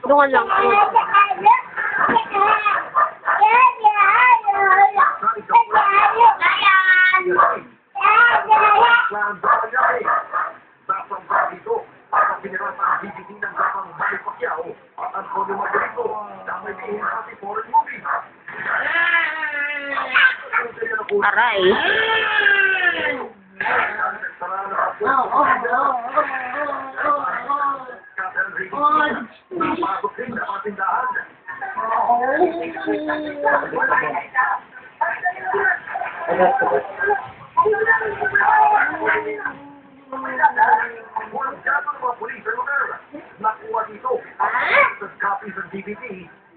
Doon lang. Aray. Nakuha dito sa copies ng DVD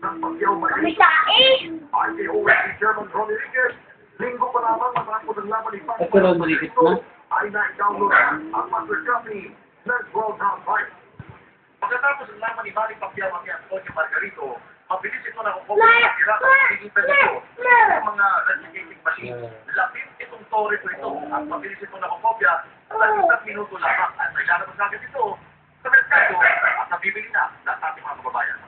ng Pagyaw Mali. RTOS Chairman Ronnie Rodriguez, linggo pa lamang matapos ang laban ni Pagyaw ay na-download ang master copy ng World House Fight. Pagkatapos ang laban ni Manny Pacquiao at Antonio Margarito, mabilis ito na kung sa hirap at pagkikipan nito ng mga replicating machine. Lapit itong tore ko ito at mabilis ito na kopya sa isang minuto lamang at naglalabas agad ito sa merkado at nabibili na ng ating mga kababayan.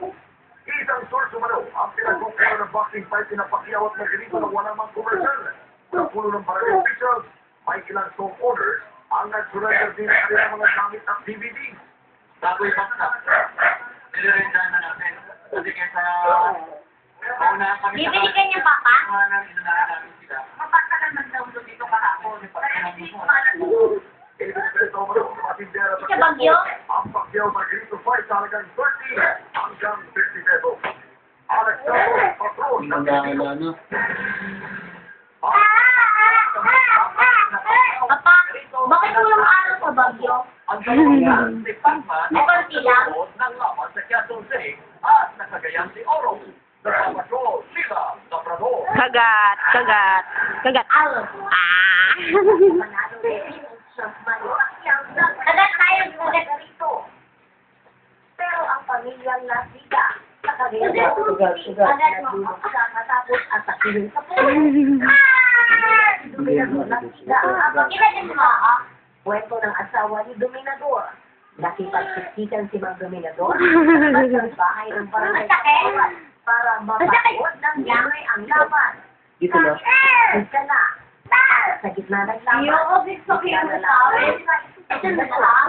Isang source umano ang pinagkukuha ng boxing fight na Pacquiao at Margarito na walang mga commercial. Sa puno ng barangay officials, may ilang song owners ang nag-surrender din ang kanilang mga gamit at DVD. Bago ibang na, nilirendahan na natin. Kasi kesa mauna kami sa Bibili ka niya, Papa? inanahan namin sila. Mapagkalan mag-download dito kahapon. Sa Bagyo? Ang Pacquiao Margarito fight talagang 30 hanggang 50 pesos. Alex Santos, patron ng Papa, bakit walang araw sa Bagyo? ang dalawang si Pacman Ay, konti lang. ng laban sa Quezon City at nakagayan si Oro. Nagpapatrol sila sa Prado. Kagat. Kagat tayo, kagat dito. Pero ang pamilyang nasida sa kanila, kagat mo matapos at sakilin sa puso. Dominador nasida ang Kita mo, kwento ng asawa ni Dominador. Nakipagsiksikan si Mang Dominador sa bahay ng barangay para mapagod ng yari ang laban. Dito na. Isa na. Sa gitna ng laban. Ito na lang.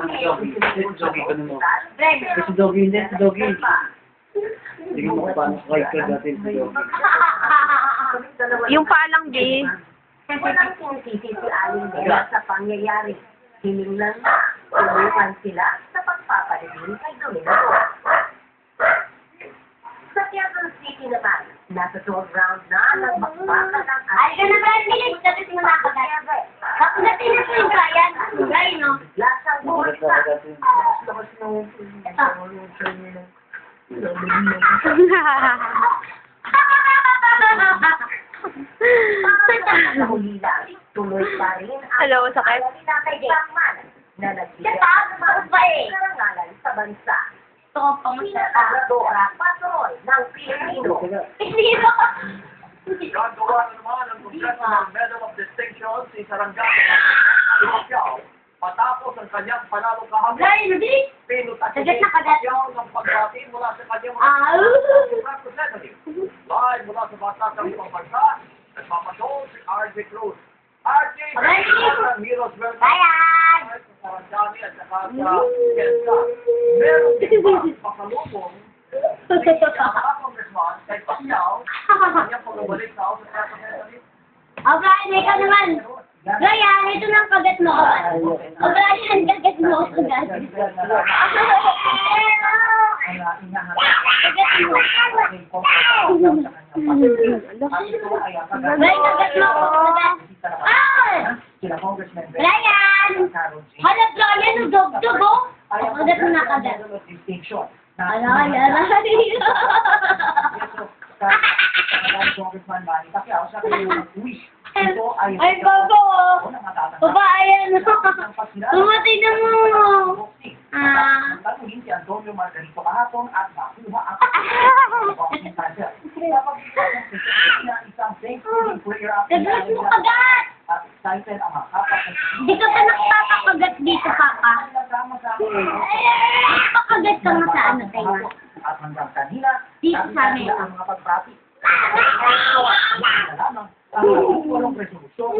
Doggy ka naman. Si Doggy, hindi. Si Doggy. Hindi mo paano sa kay natin si Doggy. Yung palang, G. Walang sinisisi si Aling Bella sa pangyayari. Hininglan na, tuluhan sila sa pagpapaligin kay Dominador. Sa Quezon City naman, nasa 12 round na nagbakbakan ng Ay, ka na ba yung bilis? Tapos mo nakagat. Tapos natin na yung Brian. Brian, no? lasang buhay sa Hulila, tuloy pa rin ang Hello, sakit? Pacman na nagbigay Sakit, ng ba eh? karangalan sa bansa. Ito ko pang Pinagdadora patrol ng Pilipino. Hindi ba? Gagawa na naman ang Congressional Medal of Distinction si Sarangani si Pacquiao matapos ang kanyang panalo kahapon. Brian, bilis! Pinutasin Kagat na kagat. Pacquiao ng pagbati mula sa kanyang Ah! representative. Live mula sa Batakang Ibang Bansa, nagpapasol si RJ Cruz. RJ, ang Heroes Welcome. Brian! Sa Sarangani at saka sa Kensa. Meron din ba pasalubong si Congressman kay Pacquiao kanyang pagbabalik sa House of Representatives? Oh, Brian, ikaw naman. Brian, ito na ang kagat mo. Oh, Brian, kagat mo. Kagat mo. Brian, kagat mo. Ay! Congressman Brian! Carol G. Hala, Brian, ang dog-dog, oh. Kagat mo na kagat. Distinction. Ala, ala. Congressman Manny Pacquiao sa kanyang wish. Ito ay Ay, bago. Baba, ayan. Tumatay na mo. Ah. Tanungin si Antonio Margarito kahapon at nakuha ang boxing cancer. Kapag isang Thanksgiving prayer up Kagat mo kagat. at excited ang mga kapat. Dito ka nakapakagat dito, Papa. Pakagat ka nga sa ano tayo. At hanggang kanina, Dito sa amin. ang mga pagpati. Lamang ang walong resolusyon.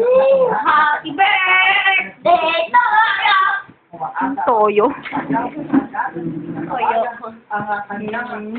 Happy birthday to you! Umaasa Toyo. ang kanilang